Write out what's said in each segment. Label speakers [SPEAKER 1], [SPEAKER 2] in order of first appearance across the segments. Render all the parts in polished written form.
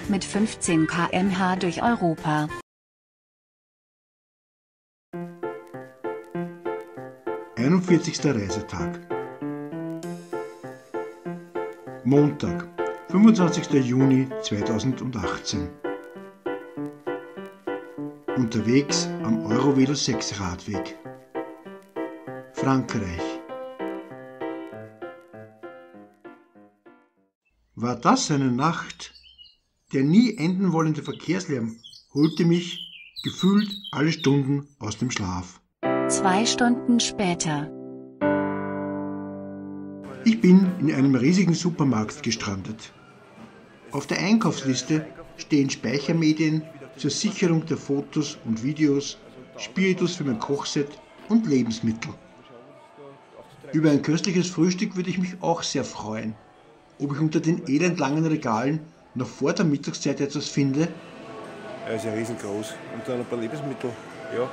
[SPEAKER 1] Mit 15 km/h durch Europa.
[SPEAKER 2] Einundvierzigster Reisetag. Montag, 25. Juni 2018. Unterwegs am Eurovelo 6 Radweg. Frankreich. War das eine Nacht? Der nie enden wollende Verkehrslärm holte mich gefühlt alle Stunden aus dem Schlaf.
[SPEAKER 1] 2 Stunden später.
[SPEAKER 2] Ich bin in einem riesigen Supermarkt gestrandet. Auf der Einkaufsliste stehen Speichermedien zur Sicherung der Fotos und Videos, Spiritus für mein Kochset und Lebensmittel. Über ein köstliches Frühstück würde ich mich auch sehr freuen. Ob ich unter den elendlangen Regalen noch vor der Mittagszeit etwas finde?
[SPEAKER 3] Er ist ja riesengroß. Und dann ein paar Lebensmittel, ja.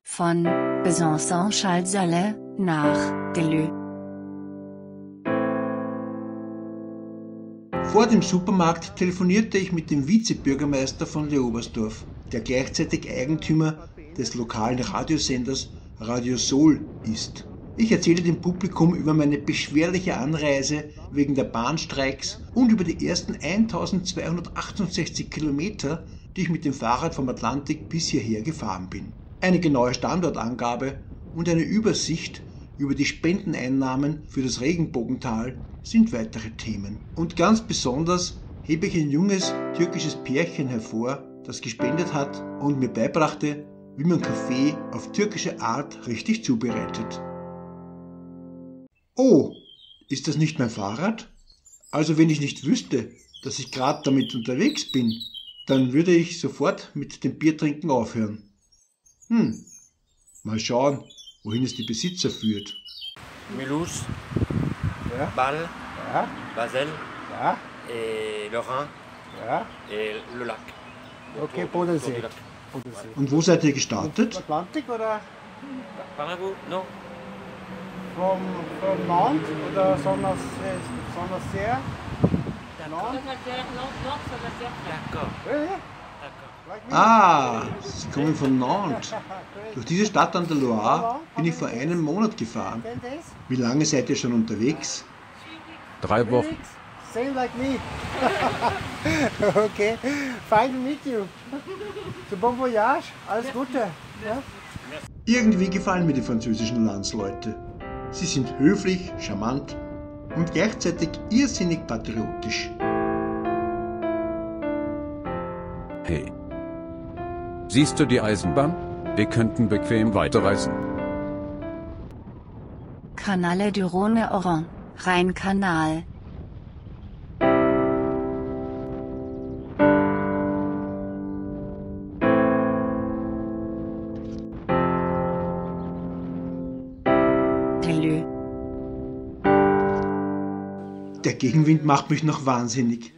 [SPEAKER 1] Von Besançon-Chalzelle nach Deleu.
[SPEAKER 2] Vor dem Supermarkt telefonierte ich mit dem Vizebürgermeister von Leobersdorf, der gleichzeitig Eigentümer des lokalen Radiosenders Radio Sol ist. Ich erzähle dem Publikum über meine beschwerliche Anreise wegen der Bahnstreiks und über die ersten 1268 Kilometer, die ich mit dem Fahrrad vom Atlantik bis hierher gefahren bin. Eine genaue Standortangabe und eine Übersicht über die Spendeneinnahmen für das Regenbogental sind weitere Themen. Und ganz besonders hebe ich ein junges türkisches Pärchen hervor, das gespendet hat und mir beibrachte, wie man Kaffee auf türkische Art richtig zubereitet. Oh, ist das nicht mein Fahrrad? Also wenn ich nicht wüsste, dass ich gerade damit unterwegs bin, dann würde ich sofort mit dem Biertrinken aufhören. Mal schauen, wohin es die Besitzer führt.
[SPEAKER 4] Mulhouse,
[SPEAKER 3] Ja,
[SPEAKER 4] Bâle,
[SPEAKER 3] ja,
[SPEAKER 4] Basel
[SPEAKER 3] ja.
[SPEAKER 4] et le Rhin
[SPEAKER 3] Ja,
[SPEAKER 4] et le lac.
[SPEAKER 3] okay,
[SPEAKER 4] Autour du
[SPEAKER 3] Bodensee.
[SPEAKER 4] lac.
[SPEAKER 3] Bodensee.
[SPEAKER 2] Und wo seid ihr gestartet?
[SPEAKER 3] Atlantik oder
[SPEAKER 4] Par là vous? Non.
[SPEAKER 3] vom Nantes oder Sonnersee? Nantes?
[SPEAKER 4] D'accord.
[SPEAKER 3] Really?
[SPEAKER 4] D'accord.
[SPEAKER 3] Like me?
[SPEAKER 2] Ah, Sie kommen von Nantes. Durch diese Stadt an der Loire bin ich vor einem Monat gefahren.
[SPEAKER 3] 10 days?
[SPEAKER 2] Wie lange seid ihr schon unterwegs?
[SPEAKER 5] 3 Wochen.
[SPEAKER 3] Weeks? Same like me. Okay, fine to meet you. So bon voyage, alles Gute. Ja?
[SPEAKER 2] Irgendwie gefallen mir die französischen Landsleute. Sie sind höflich, charmant und gleichzeitig irrsinnig patriotisch.
[SPEAKER 5] Hey. Siehst du die Eisenbahn? Wir könnten bequem weiterreisen.
[SPEAKER 1] Canale du Rhône-Oron, Rheinkanal. Deleu.
[SPEAKER 2] Der Gegenwind macht mich noch wahnsinnig.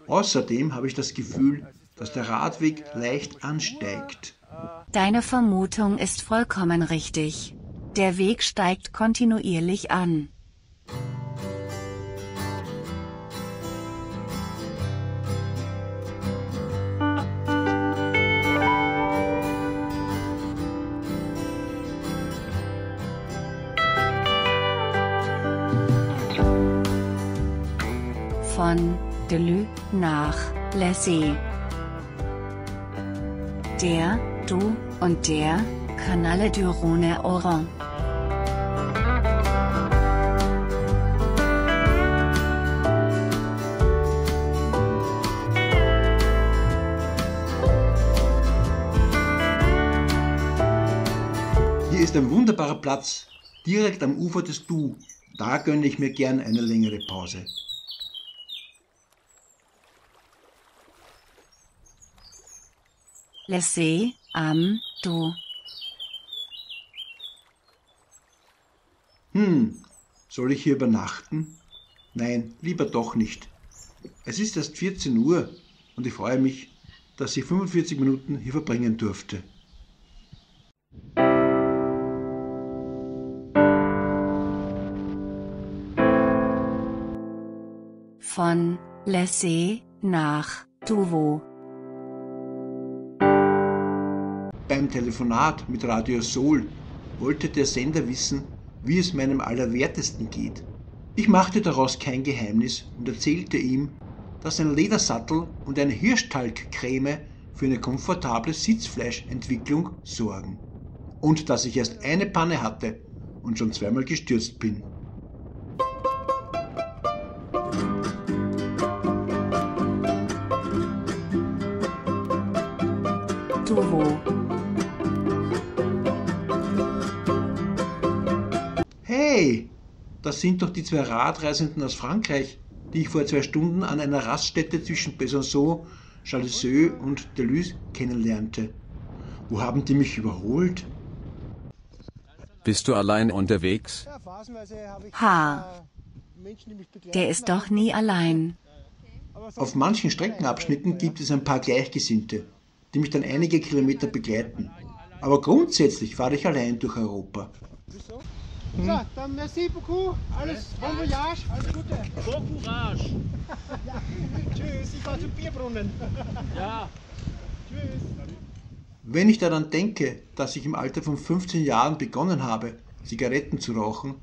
[SPEAKER 2] Außerdem habe ich das Gefühl, dass der Radweg leicht ansteigt.
[SPEAKER 1] Deine Vermutung ist vollkommen richtig. Der Weg steigt kontinuierlich an. Von Deleu nach Lessay. Der, du und der Canale du Rhône-Oron.
[SPEAKER 2] Hier ist ein wunderbarer Platz, direkt am Ufer des Doubs. Da gönne ich mir gern eine längere Pause.
[SPEAKER 1] Lessay am Doubs.
[SPEAKER 2] Soll ich hier übernachten? Nein, lieber doch nicht. Es ist erst 14 Uhr und ich freue mich, dass ich 45 Minuten hier verbringen durfte.
[SPEAKER 1] Von Lessé nach Tuvo.
[SPEAKER 2] Beim Telefonat mit Radio Soul wollte der Sender wissen, wie es meinem Allerwertesten geht. Ich machte daraus kein Geheimnis und erzählte ihm, dass ein Ledersattel und eine Hirschtalgcreme für eine komfortable Sitzfleischentwicklung sorgen. Und dass ich erst eine Panne hatte und schon zweimal gestürzt bin.
[SPEAKER 1] Tuvo.
[SPEAKER 2] Hey, das sind doch die zwei Radreisenden aus Frankreich, die ich vor 2 Stunden an einer Raststätte zwischen Besançon, Chalesseux und Deleuze kennenlernte. Wo haben die mich überholt?
[SPEAKER 5] Bist du allein unterwegs?
[SPEAKER 3] Ja, phasenweise habe ich Menschen, die mich begleiten.
[SPEAKER 1] Der ist doch nie allein.
[SPEAKER 2] Auf manchen Streckenabschnitten gibt es ein paar Gleichgesinnte, die mich dann einige Kilometer begleiten. Aber grundsätzlich fahre ich allein durch Europa.
[SPEAKER 3] So, dann merci beaucoup. Alles bon voyage, alles Gute.
[SPEAKER 4] Bon courage.
[SPEAKER 3] Tschüss, ich fahre zum Bierbrunnen.
[SPEAKER 4] Ja.
[SPEAKER 3] Tschüss.
[SPEAKER 2] Wenn ich daran denke, dass ich im Alter von 15 Jahren begonnen habe, Zigaretten zu rauchen,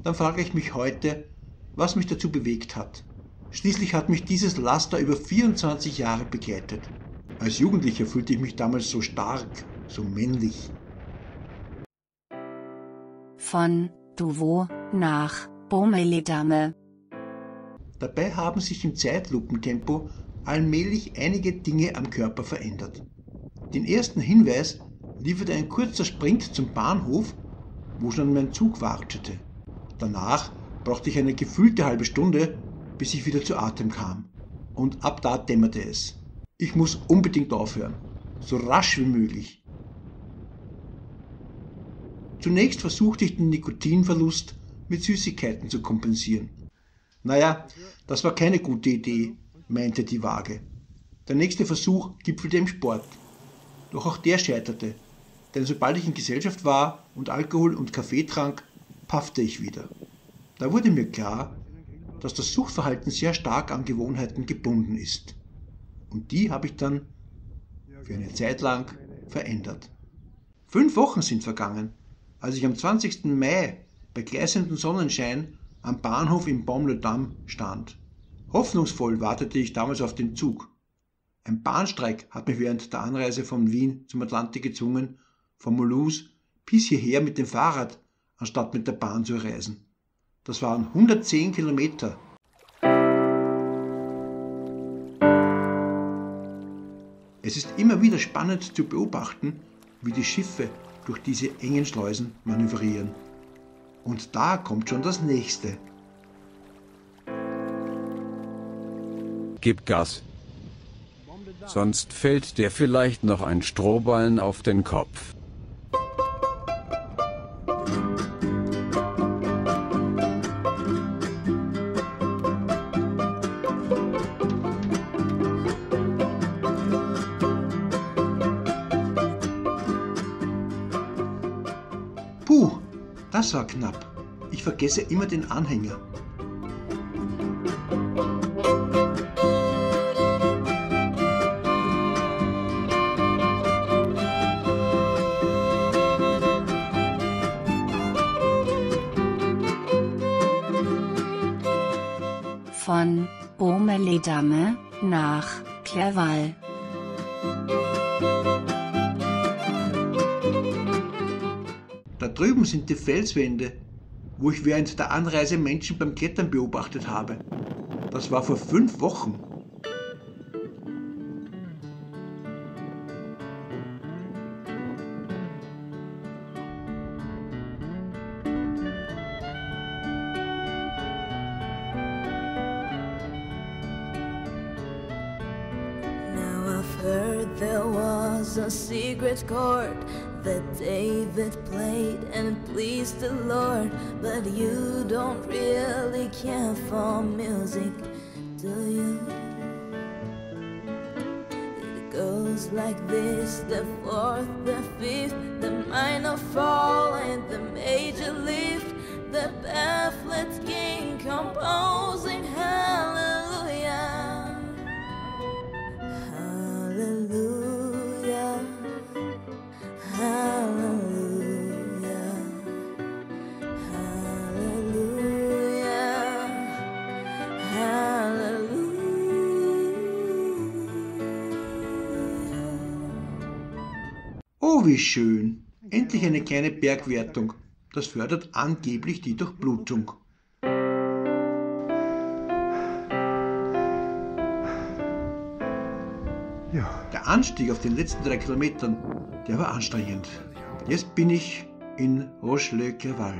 [SPEAKER 2] dann frage ich mich heute, was mich dazu bewegt hat. Schließlich hat mich dieses Laster über 24 Jahre begleitet. Als Jugendlicher fühlte ich mich damals so stark, so männlich.
[SPEAKER 1] Von Tuvo nach Beaume-les-Dames.
[SPEAKER 2] Dabei haben sich im Zeitlupentempo allmählich einige Dinge am Körper verändert. Den ersten Hinweis lieferte ein kurzer Sprint zum Bahnhof, wo schon mein Zug wartete. Danach brauchte ich eine gefühlte halbe Stunde, bis ich wieder zu Atem kam. Und ab da dämmerte es. Ich muss unbedingt aufhören, so rasch wie möglich. Zunächst versuchte ich den Nikotinverlust mit Süßigkeiten zu kompensieren. Naja, das war keine gute Idee, meinte die Waage. Der nächste Versuch gipfelte im Sport. Doch auch der scheiterte, denn sobald ich in Gesellschaft war und Alkohol und Kaffee trank, paffte ich wieder. Da wurde mir klar, dass das Suchtverhalten sehr stark an Gewohnheiten gebunden ist. Und die habe ich dann für eine Zeit lang verändert. 5 Wochen sind vergangen, als ich am 20. Mai bei gleißendem Sonnenschein am Bahnhof in Beaume-les-Dames stand. Hoffnungsvoll wartete ich damals auf den Zug. Ein Bahnstreik hat mich während der Anreise von Wien zum Atlantik gezwungen, von Mulhouse bis hierher mit dem Fahrrad, anstatt mit der Bahn zu reisen. Das waren 110 Kilometer. Es ist immer wieder spannend zu beobachten, wie die Schiffe durch diese engen Schleusen manövrieren. Und da kommt schon das Nächste.
[SPEAKER 5] Gib Gas. Sonst fällt dir vielleicht noch ein Strohballen auf den Kopf.
[SPEAKER 2] Puh, das war knapp. Ich vergesse immer den Anhänger.
[SPEAKER 1] Von Beaume-les-Dames nach Clerval.
[SPEAKER 2] Da drüben sind die Felswände, wo ich während der Anreise Menschen beim Klettern beobachtet habe. Das war vor 5 Wochen.
[SPEAKER 6] Heard there was a secret chord that David played and it pleased the Lord, but you don't really care for music, do you? It goes like this: the fourth, the fifth, the minor fall and the major lift, the baffled king composing hallelujah.
[SPEAKER 2] Oh, wie schön. Endlich eine kleine Bergwertung. Das fördert angeblich die Durchblutung.
[SPEAKER 3] Ja.
[SPEAKER 2] Der Anstieg auf den letzten 3 Kilometern, der war anstrengend. Jetzt bin ich in Roche-le-Creval.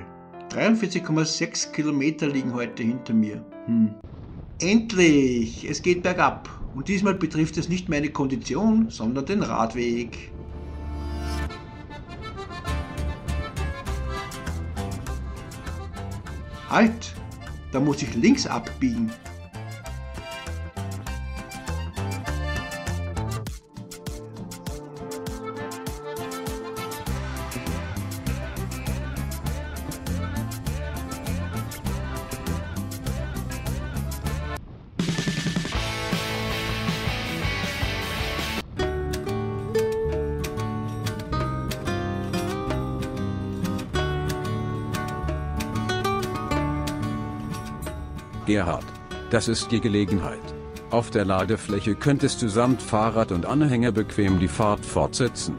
[SPEAKER 2] 43,6 Kilometer liegen heute hinter mir. Endlich! Es geht bergab. Und diesmal betrifft es nicht meine Kondition, sondern den Radweg. Halt! Da muss ich links abbiegen.
[SPEAKER 5] Gerhard, das ist die Gelegenheit. Auf der Ladefläche könntest du samt Fahrrad und Anhänger bequem die Fahrt fortsetzen.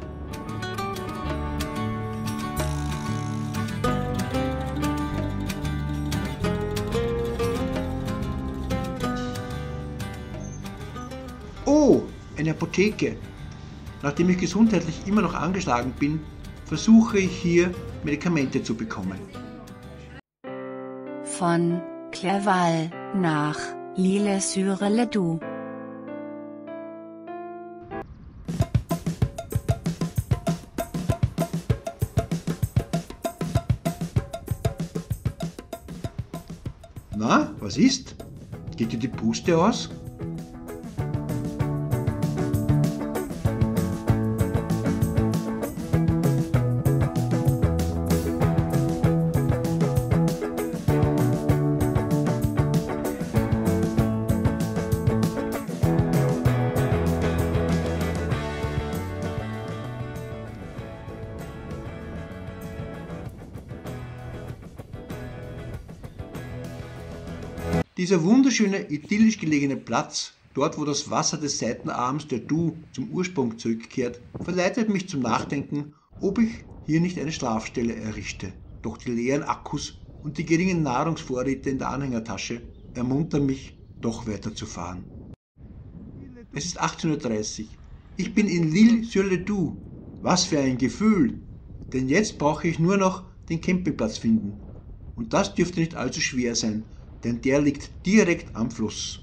[SPEAKER 2] Oh, eine Apotheke. Nachdem ich gesundheitlich immer noch angeschlagen bin, versuche ich hier Medikamente zu bekommen.
[SPEAKER 1] Von Clerval nach L'Isle-sur-le-Doubs.
[SPEAKER 2] Na, was ist? Geht dir die Puste aus? Dieser wunderschöne, idyllisch gelegene Platz, dort wo das Wasser des Seitenarms der Doubs zum Ursprung zurückkehrt, verleitet mich zum Nachdenken, ob ich hier nicht eine Schlafstelle errichte. Doch die leeren Akkus und die geringen Nahrungsvorräte in der Anhängertasche ermuntern mich, doch weiterzufahren. Es ist 18:30 Uhr. Ich bin in L'Isle-sur-le-Doubs. Was für ein Gefühl! Denn jetzt brauche ich nur noch den Campingplatz finden. Und das dürfte nicht allzu schwer sein, denn der liegt direkt am Fluss.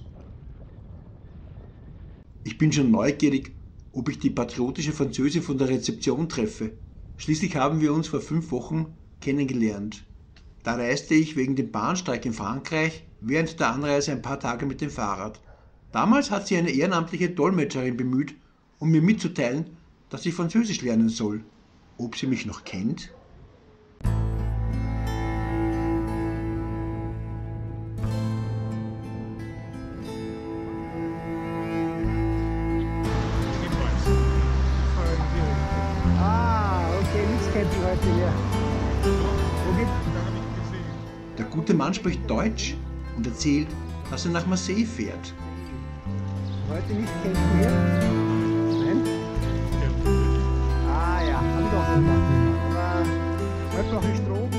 [SPEAKER 2] Ich bin schon neugierig, ob ich die patriotische Französin von der Rezeption treffe. Schließlich haben wir uns vor 5 Wochen kennengelernt. Da reiste ich wegen dem Bahnstreik in Frankreich während der Anreise ein paar Tage mit dem Fahrrad. Damals hat sie eine ehrenamtliche Dolmetscherin bemüht, um mir mitzuteilen, dass ich Französisch lernen soll. Ob sie mich noch kennt?
[SPEAKER 3] Heute hier. Wo geht's?
[SPEAKER 2] Der gute Mann spricht Deutsch und erzählt, dass er nach Marseille fährt.
[SPEAKER 3] Heute nicht campen hier? Nein? Ah ja, hab ich auch gemacht. Aber heute brauche ich Strom.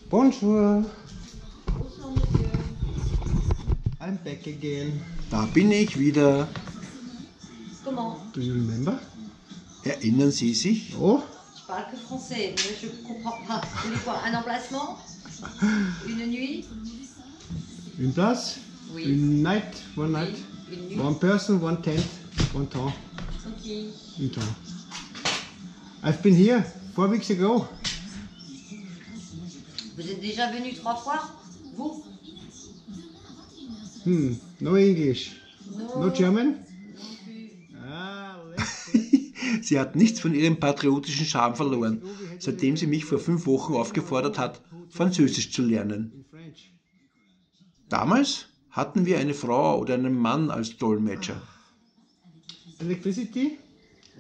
[SPEAKER 2] Bonjour. I'm back again. Da bin ich wieder.
[SPEAKER 7] Comment?
[SPEAKER 3] Do you remember?
[SPEAKER 2] Erinnern Sie sich?
[SPEAKER 3] Oh,
[SPEAKER 7] Je parle que français, mais je comprends pas. Vous voulez quoi? Un emplacement? Une nuit?
[SPEAKER 3] une place?
[SPEAKER 7] Oui.
[SPEAKER 3] Une night? One night?
[SPEAKER 7] Une nuit?
[SPEAKER 3] One person, one tent, one town.
[SPEAKER 7] Ok.
[SPEAKER 3] In town. I've been here 4 weeks ago.
[SPEAKER 7] Vous êtes déjà venu 3 fois? Vous?
[SPEAKER 3] No English.
[SPEAKER 7] Non.
[SPEAKER 3] No German?
[SPEAKER 7] Non plus.
[SPEAKER 3] Ah, let's
[SPEAKER 2] Sie hat nichts von ihrem patriotischen Charme verloren, seitdem sie mich vor 5 Wochen aufgefordert hat, Französisch zu lernen. Damals hatten wir eine Frau oder einen Mann als Dolmetscher.
[SPEAKER 3] Electricity?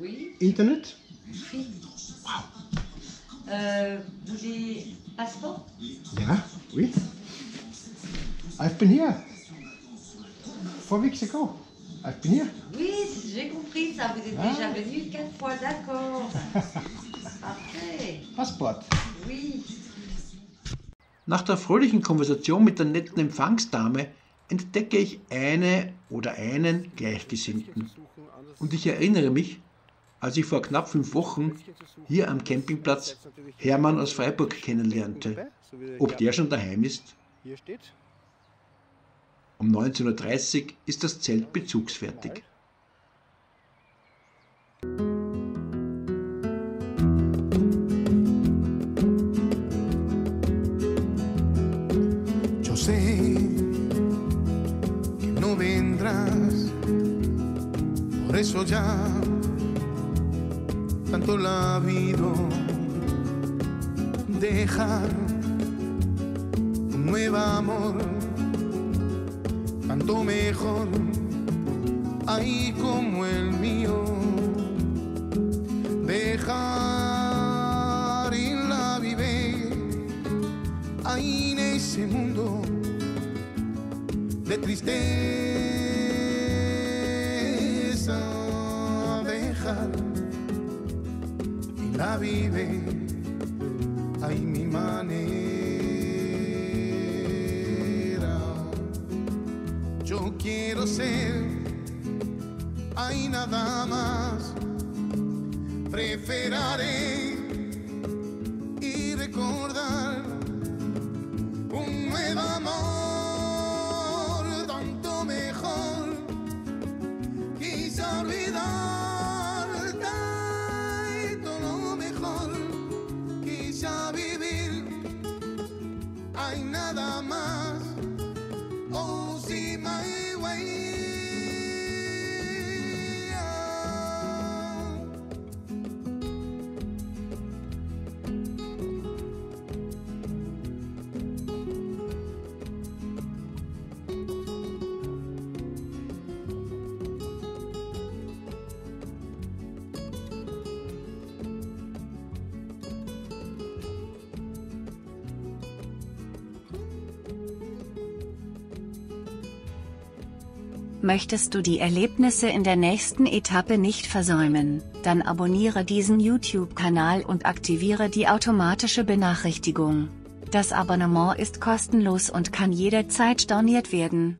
[SPEAKER 7] Oui.
[SPEAKER 3] Internet?
[SPEAKER 7] Oui. Vous avez passeport?
[SPEAKER 3] Yeah, oui. I've been here 4 weeks ago. I've been here.
[SPEAKER 7] Oui, j'ai compris ça. Vous êtes déjà venu 4 fois, d'accord. Parfait.
[SPEAKER 3] Passport.
[SPEAKER 7] Oui.
[SPEAKER 2] Nach der fröhlichen Konversation mit der netten Empfangsdame entdecke ich eine oder einen Gleichgesinnten. Und ich erinnere mich, als ich vor knapp 5 Wochen hier am Campingplatz Hermann aus Freiburg kennenlernte. Ob der schon daheim ist?
[SPEAKER 3] Hier steht.
[SPEAKER 2] Um 19:30 Uhr ist das Zelt bezugsfertig.
[SPEAKER 8] Yo sé que no vendrás, por eso ya tanto la vida dejar un nuevo amor, tanto mejor, ahí como el mío, dejar y la vive ahí en ese mundo de tristeza, dejar y la vive ahí mi manera. Yo quiero ser ahí nada más, preferiré y recordar un nuevo amor, tanto mejor, quizá olvidar todo lo mejor, quizá vivir, hay nada más, oh see my way.
[SPEAKER 1] Möchtest du die Erlebnisse in der nächsten Etappe nicht versäumen, dann abonniere diesen YouTube-Kanal und aktiviere die automatische Benachrichtigung. Das Abonnement ist kostenlos und kann jederzeit storniert werden.